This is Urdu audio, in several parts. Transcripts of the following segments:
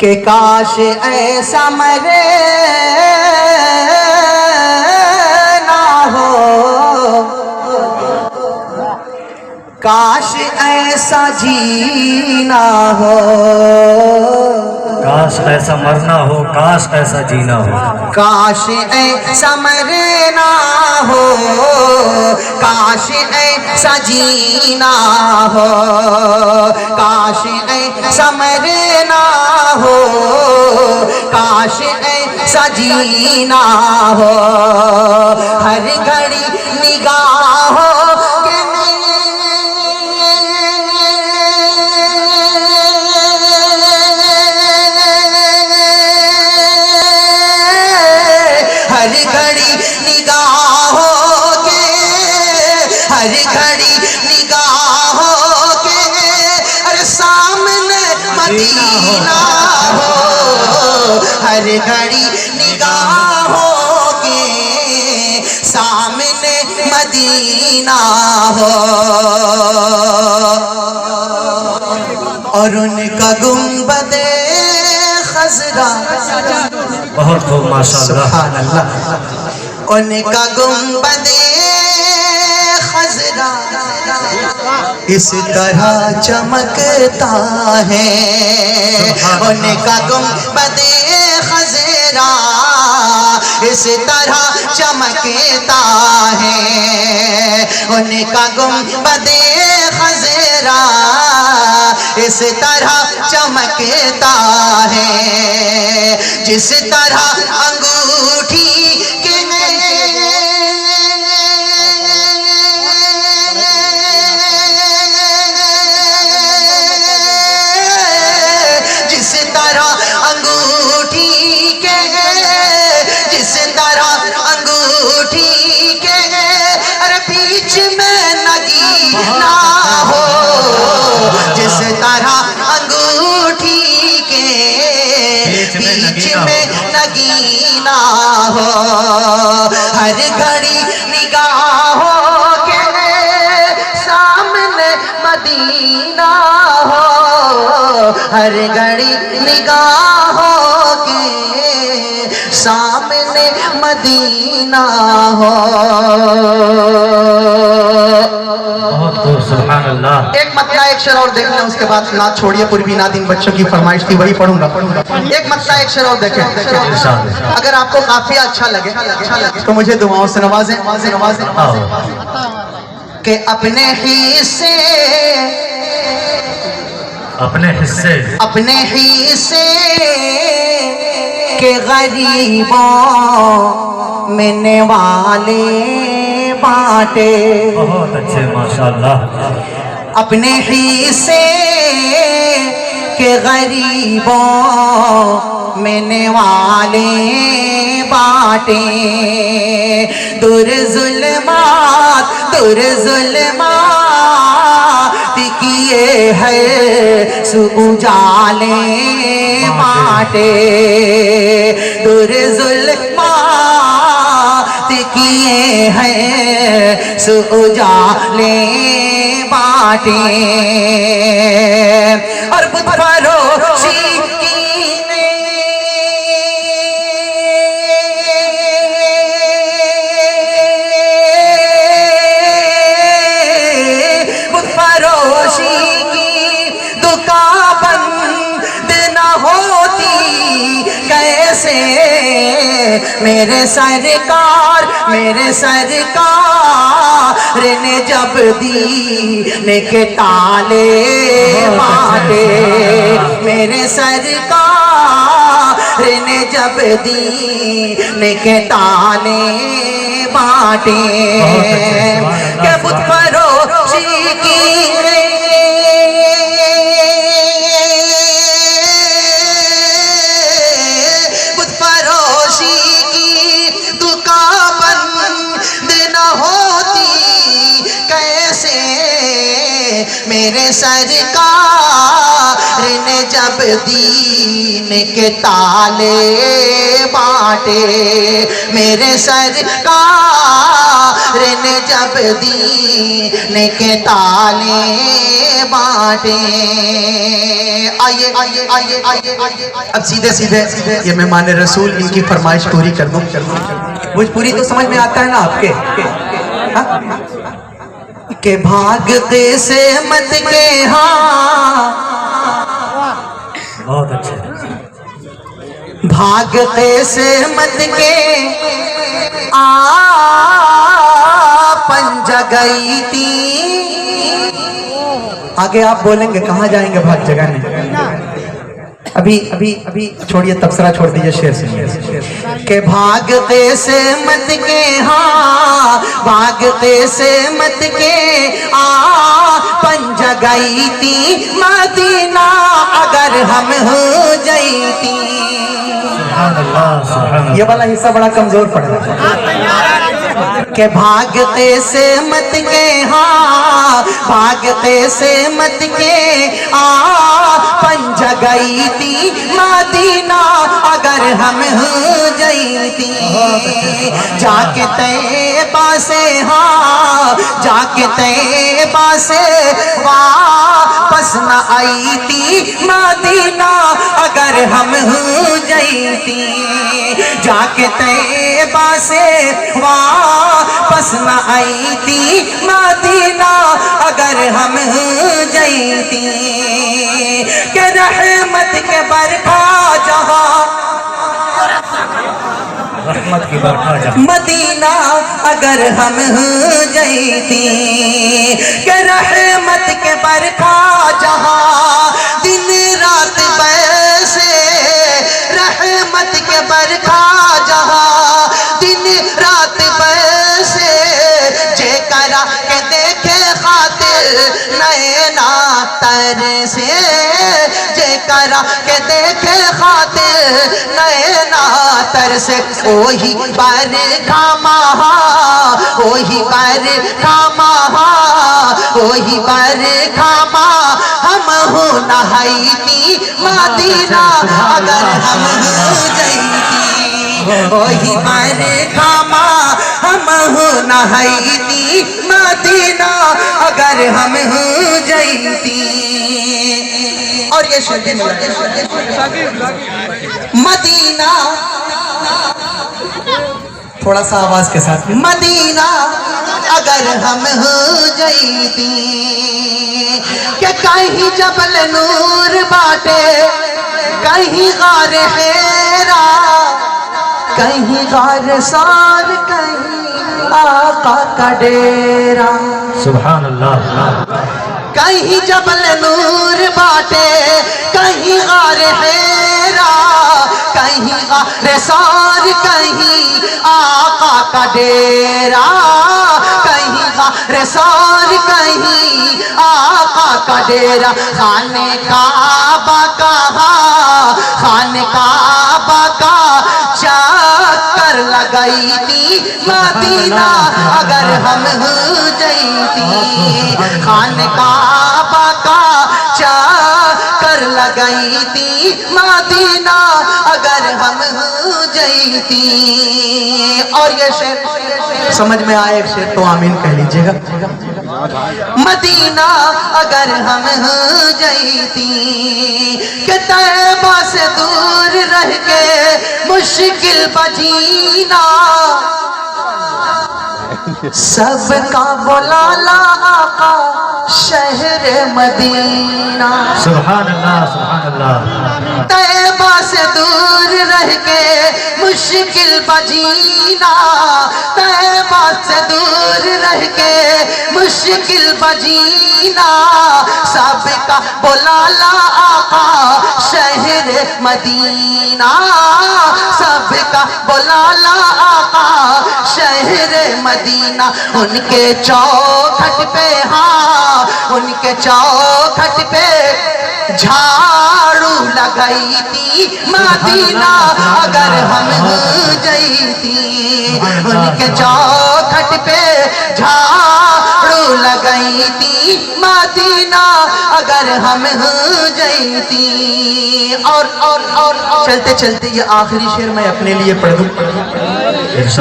کہ کاش ایسا مرے نہ ہو، کاش ایسا جینا ہو، کاش ایسا مرنا ہو، کاش ایسا جینا ہو، کاش ایسا مرنا ہو، کاش ایسا جینا ہو، کاش ایسا مرنا ہو، کاش ایسا جینا ہو، ہر گھڑی نگاہوں کے ہر گھڑی نگاہوں کے، ہر گھڑی نگاہوں کے، ارے سامنے مدینہ ہو، ہر گھڑی نگاہوں کے سامنے مدینہ ہو، اور ان کا گنبد خضرا، بہت خوب ماشاءاللہ، سبحان اللہ، ان کا گنبد خضرا اس طرح چمکتا ہے، ان کا گنبد خضرا اس طرح چمکتا ہے، ان کا گنبد خضرا اس طرح چمکتا ہے، جس طرح انگوٹھی کے جس طرح انگوٹھی کے، جس طرح انگوٹھی کے، ارے بیچ میں نگینا ہو، جس طرح انگوٹھی کے بیچ میں نگینا ہو، ہر گھڑی نگاہوں کے سامنے مدینہ ہو، ہر گھڑی نگاہوں کے سامنے مدینہ ہو۔ بہت خوب، سبحان اللہ۔ ایک مطلع ایک شعر اور دیکھ لیں، اس کے بعد نعت چھوڑیے، پوری نعت ان بچوں کی فرمائش تھی، وہی پڑھوں گا۔ ایک مطلع ایک شعر اور دیکھیں، اگر آپ کو قافیہ اچھا لگے تو مجھے دعاؤں سے نوازیں کہ اپنے حصے، اپنے حصے، اپنے حصے کے غریبوں میں نوالے بانٹے، بہت اچھے ماشاءاللہ، اپنے حصے کے غریبوں میں نوالے بانٹے، دور ظلمات کیے ہے سو اجالے بانٹے، دور ظلمات کیے ہیں سو اجالے بانٹے، اور بت فروشی کی بت فروشی کی دکان بند نہ ہوتی کیسے، میرے سرکار نے جب دینے کے تالے بانٹے، میرے سرکار نے جب دینے کے تالے بانٹے، کہ بت فروشی کی میرے سرکار نے جب دین کے تالے بانٹے، میرے سرکار نے جب دین کے تالے بانٹے. آئیے اب سیدھے یہ مہمان رسول ان کی فرمائش پوری کر دوں. بھوجپوری تو سمجھ میں آتا ہے نا آپ کے؟ کہ بھاگتے سے مت کے ہاں بہت اچھا. بھاگتے سے مت کے پنج گئی تھی. آگے آپ بولیں گے کہاں جائیں گے بھاگ جگانے؟ ابھی چھوڑیے تبصرہ چھوڑ دیجئے شعر سنیے. کہ بھاگتے سے مت کے ہاں بھاگتے سے مت کے پنج گئی تھی مدینہ اگر ہم ہو جائیتی. یہ والا حصہ بڑا کمزور پڑا. کہ بھاگتے سے مت کے ہاں بھاگتے سے مت کے پنج گئی تھی مدینہ اگر ہم ہو جائیتی. جا کے طیبہ سے ہاں جا کے طیبہ سے واپس نہ آئی تھی مدینہ اگر ہم ہو جائیتی. جا کے طیبہ سے واپس نہ آئی تھی مدینہ اگر ہم ہو جائیتی. کہ رحمت کے برکھا جہاں رحمت کی برکھا جہاں مدینہ اگر ہم ہو جائیتی. کہ رحمت کے برکھا جہاں دن رات بیسے رحمت کے برکھا جہاں دن رات بیسے جے کرا کہ دیکھے خاطر نینا تر سے جے کرا کہ دیکھے خاطر نینا تر سے. وہی برکھا مہا وہی برکھا مہا وہی برکھا مہا ہم ہو نہائیتی مدینہ اگر ہم ہو جائیتی. وہی برکھا مہا ہم ہو نہائیتی مدینہ اگر ہم ہو جائیتی. اور یہ شعر بھی ملا مدینہ تھوڑا سا آواز کے ساتھ. مدینہ اگر ہم ہو جائیتی. کہ کہیں جبل نور باٹے کہیں غار حیرا کہیں غار سار کہیں آقا کا ڈیرا. سبحان اللہ. کہیں جبل نور باٹے کہیں غار حیرا کہیں غار سار کہیں آقا کا ڈیرا کہیں غار سار کہیں آقا کا ڈیرا. خانہ کعبہ کہاں خانہ کعبہ کا چکر لگائی تھی مدینہ اگر ہم ہو جائیتی. خانہ کعبہ کا چکر لگائی تھی مدینہ اگر ہم ہو جائیتی. اور یہ شعر سمجھ میں آئے ایک شعر تو آمین کہہ لیجئے گا. مدینہ اگر ہم ہو جائیتی. کہ طیبہ سے دور رہ کے مشکل بجینا سب کا بلالا آقا شہر مدینہ. سبحان اللہ. سبحان اللہ. طیبہ سے دور رہ کے مشکل بجینا طیبہ سے دور رہ کے مشکل بجینا سب کا بلالا آقا شہر مدینہ سب کا بلالا آقا شہر مدینہ. ان کے چوکھٹ پہ ہاں ان کے چوکھٹ پہ جھاڑو لگائی تھی مدینہ اگر ہم ہو جائیتی. ان کے چوکھٹ پہ جھاڑو لگائی تھی مدینہ اگر ہم ہو جائیتی. اور چلتے چلتے یہ آخری شعر میں اپنے لیے پڑھ دوں.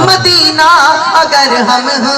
مدینہ اگر ہم ہو